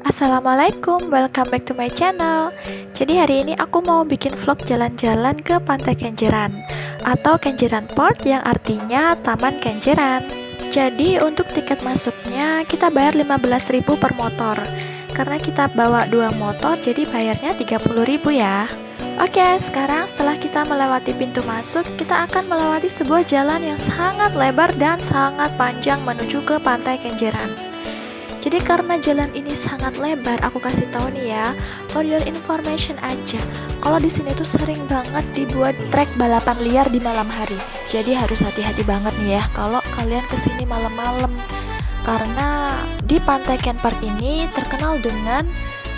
Assalamualaikum, welcome back to my channel. Jadi hari ini aku mau bikin vlog jalan-jalan ke Pantai Kenjeran atau Kenjeran Port yang artinya Taman Kenjeran. Jadi untuk tiket masuknya kita bayar 15.000 per motor. Karena kita bawa 2 motor jadi bayarnya 30.000 ya. Oke, sekarang setelah kita melewati pintu masuk, kita akan melewati sebuah jalan yang sangat lebar dan sangat panjang menuju ke Pantai Kenjeran. Jadi karena jalan ini sangat lebar, aku kasih tahu nih ya, for your information aja. Kalau di sini tuh sering banget dibuat trek balapan liar di malam hari. Jadi harus hati-hati banget nih ya kalau kalian kesini malam-malam. Karena di Pantai Ken Park ini terkenal dengan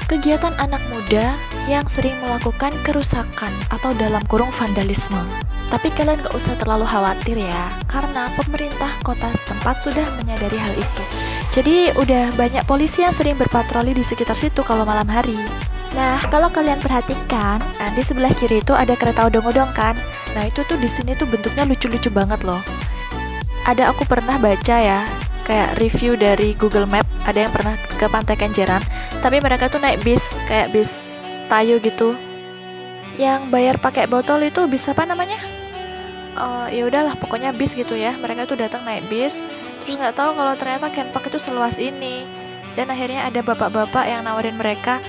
kegiatan anak muda yang sering melakukan kerusakan atau dalam kurung vandalisme. Tapi kalian gak usah terlalu khawatir ya, karena pemerintah kota setempat sudah menyadari hal itu. Jadi udah banyak polisi yang sering berpatroli di sekitar situ kalau malam hari. Nah, kalau kalian perhatikan, di sebelah kiri itu ada kereta odong-odong kan? Nah, itu tuh di sini tuh bentuknya lucu-lucu banget loh. Ada aku pernah baca ya, kayak review dari Google Map, ada yang pernah ke Pantai Kenjeran, tapi mereka tuh naik bis, kayak bis Tayo gitu. Yang bayar pakai botol itu bis apa namanya? Ya udahlah, pokoknya bis gitu ya. Mereka tuh datang naik bis, terus nggak tahu kalau ternyata Ken Park itu seluas ini. Dan akhirnya ada bapak-bapak yang nawarin mereka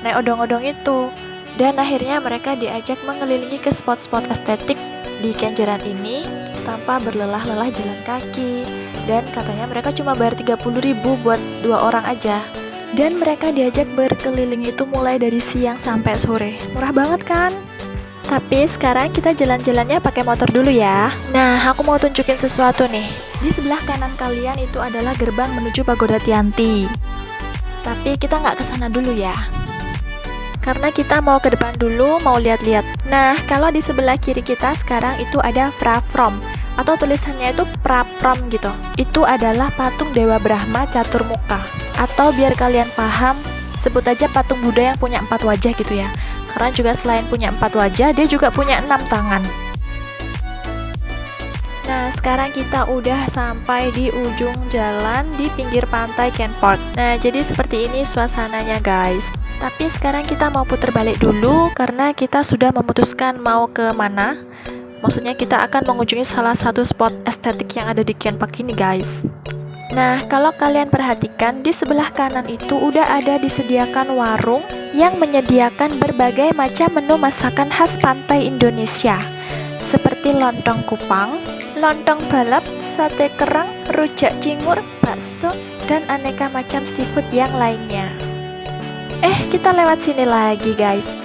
naik odong-odong itu. Dan akhirnya mereka diajak mengelilingi ke spot-spot estetik di Kenjeran ini tanpa berlelah-lelah jalan kaki. Dan katanya mereka cuma bayar 30.000 buat 2 orang aja. Dan mereka diajak berkeliling itu mulai dari siang sampai sore. Murah banget kan? Tapi sekarang kita jalan-jalannya pakai motor dulu ya. Nah, aku mau tunjukin sesuatu nih. Di sebelah kanan kalian itu adalah gerbang menuju Pagoda Tianti. Tapi kita nggak ke sana dulu ya. Karena kita mau ke depan dulu, mau lihat-lihat. Nah, kalau di sebelah kiri kita sekarang itu ada Praprom atau tulisannya itu Praprom gitu. Itu adalah patung Dewa Brahma Caturmuka. Atau biar kalian paham, sebut aja patung Buddha yang punya 4 wajah gitu ya. Karena juga selain punya 4 wajah, dia juga punya 6 tangan. Nah, sekarang kita udah sampai di ujung jalan di pinggir pantai Ken Park. Nah, jadi seperti ini suasananya guys. Tapi sekarang kita mau putar balik dulu karena kita sudah memutuskan mau ke mana. Maksudnya kita akan mengunjungi salah satu spot estetik yang ada di Ken Park ini guys. Nah, kalau kalian perhatikan di sebelah kanan itu udah ada disediakan warung yang menyediakan berbagai macam menu masakan khas pantai Indonesia seperti lontong kupang, lontong balap, sate kerang, rujak cingur, bakso, dan aneka macam seafood yang lainnya. Kita lewat sini lagi guys.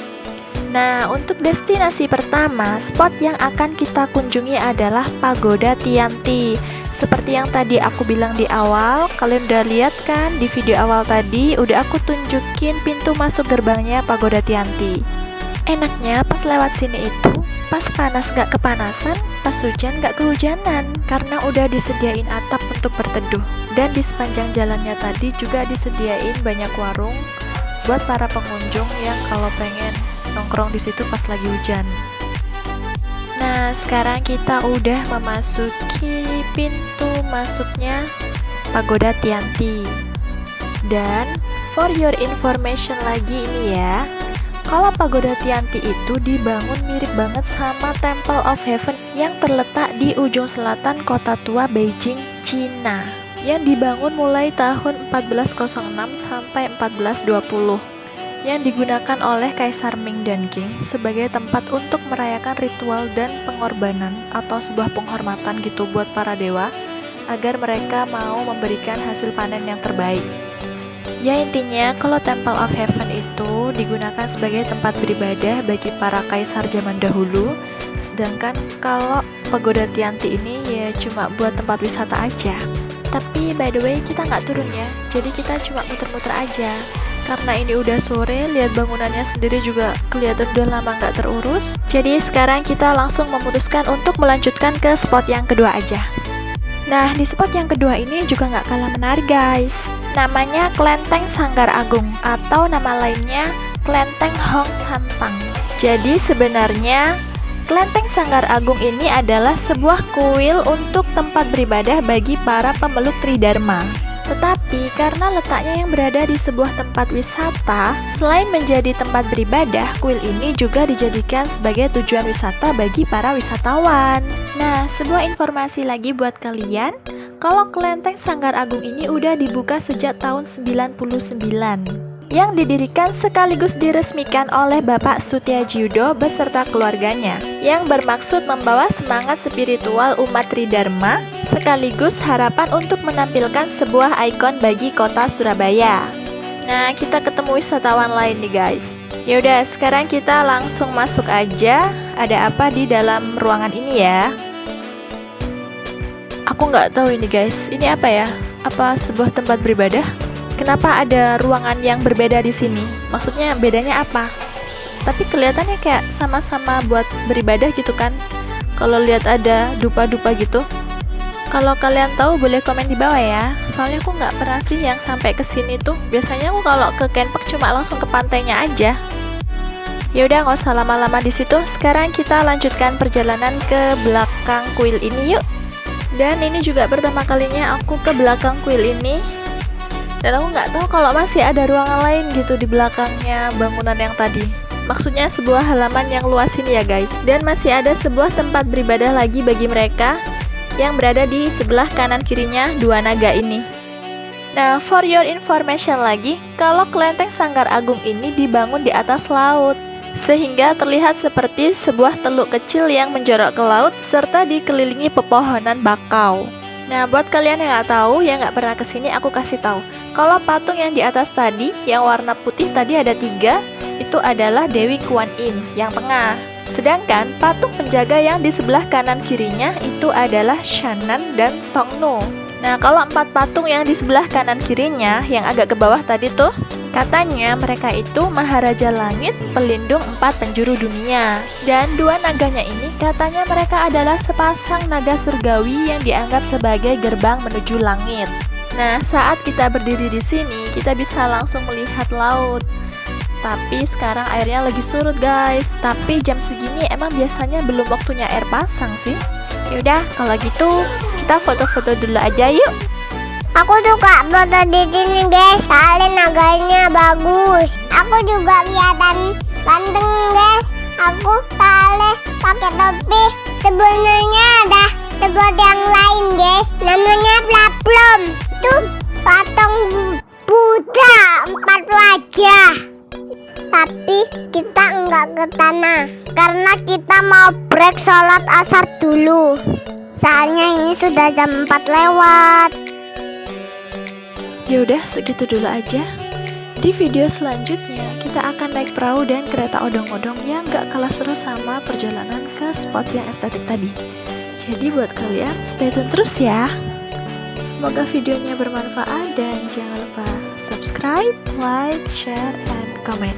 Nah, untuk destinasi pertama, spot yang akan kita kunjungi adalah Pagoda Tianti. Seperti yang tadi aku bilang di awal, kalian udah lihat kan di video awal tadi, udah aku tunjukin pintu masuk gerbangnya Pagoda Tianti. Enaknya pas lewat sini itu, pas panas gak kepanasan, pas hujan gak kehujanan, karena udah disediain atap untuk berteduh. Dan di sepanjang jalannya tadi juga disediain banyak warung buat para pengunjung yang kalau pengen nongkrong di situ pas lagi hujan. Nah, sekarang kita udah memasuki pintu masuknya Pagoda Tianti. Dan for your information lagi ini ya, kalau Pagoda Tianti itu dibangun mirip banget sama Temple of Heaven yang terletak di ujung selatan kota tua Beijing, Cina, yang dibangun mulai tahun 1406 sampai 1420. Yang digunakan oleh Kaisar Ming dan Qing sebagai tempat untuk merayakan ritual dan pengorbanan atau sebuah penghormatan gitu buat para dewa agar mereka mau memberikan hasil panen yang terbaik. Ya intinya kalau Temple of Heaven itu digunakan sebagai tempat beribadah bagi para kaisar zaman dahulu, sedangkan kalau Pagoda Tianti ini ya cuma buat tempat wisata aja. Tapi by the way kita nggak turun ya, jadi kita cuma muter-muter aja. Karena ini udah sore, lihat bangunannya sendiri juga kelihatan udah lama nggak terurus. Jadi sekarang kita langsung memutuskan untuk melanjutkan ke spot yang kedua aja. Nah, di spot yang kedua ini juga nggak kalah menarik guys. Namanya Klenteng Sanggar Agung atau nama lainnya Klenteng Hong Santang. Jadi sebenarnya Klenteng Sanggar Agung ini adalah sebuah kuil untuk tempat beribadah bagi para pemeluk Tridharma. Tetapi karena letaknya yang berada di sebuah tempat wisata, selain menjadi tempat beribadah, kuil ini juga dijadikan sebagai tujuan wisata bagi para wisatawan. Nah, sebuah informasi lagi buat kalian, kalau kelenteng Sanggar Agung ini udah dibuka sejak tahun 99, yang didirikan sekaligus diresmikan oleh Bapak Sutiajiudo beserta keluarganya, yang bermaksud membawa semangat spiritual umat Tridharma sekaligus harapan untuk menampilkan sebuah ikon bagi kota Surabaya. Nah, kita ketemu wisatawan lain nih guys. Yaudah, sekarang kita langsung masuk aja. Ada apa di dalam ruangan ini ya? Aku nggak tahu ini guys. Ini apa ya? Apa sebuah tempat beribadah? Kenapa ada ruangan yang berbeda di sini? Maksudnya bedanya apa? Tapi kelihatannya kayak sama-sama buat beribadah gitu kan? Kalau lihat ada dupa-dupa gitu. Kalau kalian tahu boleh komen di bawah ya. Soalnya aku nggak pernah sih yang sampai ke sini tuh. Biasanya aku kalau ke Ken Park cuma langsung ke pantainya aja. Ya udah nggak usah lama-lama di situ. Sekarang kita lanjutkan perjalanan ke belakang kuil ini yuk. Dan ini juga pertama kalinya aku ke belakang kuil ini. Dan aku nggak tahu kalau masih ada ruangan lain gitu di belakangnya bangunan yang tadi. Maksudnya sebuah halaman yang luas ini ya guys. Dan masih ada sebuah tempat beribadah lagi bagi mereka yang berada di sebelah kanan kirinya dua naga ini. Nah, for your information lagi, kalau kelenteng Sanggar Agung ini dibangun di atas laut, sehingga terlihat seperti sebuah teluk kecil yang menjorok ke laut serta dikelilingi pepohonan bakau. Nah, buat kalian yang nggak tahu, yang nggak pernah kesini, aku kasih tahu. Kalau patung yang di atas tadi, yang warna putih tadi ada 3, itu adalah Dewi Kuan Yin yang tengah. Sedangkan patung penjaga yang di sebelah kanan kirinya itu adalah Shannon dan Tongnu. Nah, kalau 4 patung yang di sebelah kanan kirinya, yang agak ke bawah tadi tuh, katanya mereka itu Maharaja Langit, pelindung 4 penjuru dunia. Dan 2 naganya ini katanya mereka adalah sepasang naga surgawi yang dianggap sebagai gerbang menuju langit. Nah, saat kita berdiri di sini, kita bisa langsung melihat laut. Tapi sekarang airnya lagi surut guys. Tapi jam segini emang biasanya belum waktunya air pasang sih. Yaudah, kalau gitu kita foto-foto dulu aja yuk. Aku suka foto di sini guys, soalnya naganya bagus. Aku juga kelihatan ganteng guys. Aku soalnya pakai topi. Sebenarnya ada sebuah yang lain guys, namanya Plaplom. Tuh patung Buddha 4 wajah. Tapi kita enggak ke tanah karena kita mau break sholat asar dulu. Soalnya ini sudah jam 4 lewat. Yaudah, segitu dulu aja. Di video selanjutnya, kita akan naik perahu dan kereta odong-odong yang gak kalah seru sama perjalanan ke spot yang estetik tadi. Jadi buat kalian, stay tune terus ya. Semoga videonya bermanfaat dan jangan lupa subscribe, like, share, and comment.